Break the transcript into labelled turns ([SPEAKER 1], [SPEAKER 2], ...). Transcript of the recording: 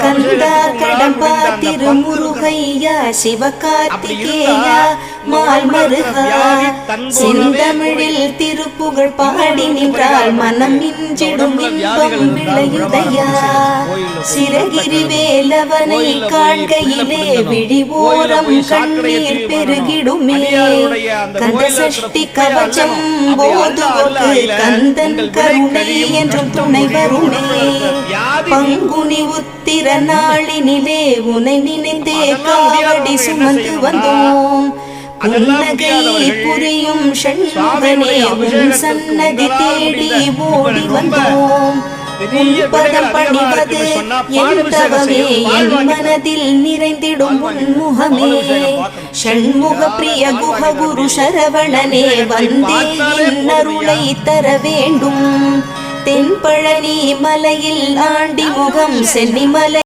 [SPEAKER 1] கந்தா கடம்பா திருமுருகையா சிவகார்த்திகேயா மால்மருகா செந்தமிழில் திருப்புகழ் பாடி நின்றால் மனம் இஞ்சிடும் இன்பம் விளையுதையா சிறகிரி வேலவனை காண்கையிலே விழி ஓரம் கண்ணீர் பெருகிடுமே கந்த சஷ்டி கவச்சம் போதுவோக்கு கந்தன் கருணை என்றும் துணை வருமே பங்குனி உத்திர நாளினிலே உனை நினைந்தே காவடி சுமந்து வந்தோம் புன்னகையை புரியும் ஷண்முகனே உன் சன்னதி தேடி ஓடி வந்தோம் பதம் பணிவது என் தவமே என் மனதில் நிறைந்திடும் உன்முகமே ஷண்முக பிரிய குஹ குரு சரவணனே வந்தே என் அருளை தர வேண்டும் தென்பழனி மலையில் ஆண்டி முகம் சென்னிமலை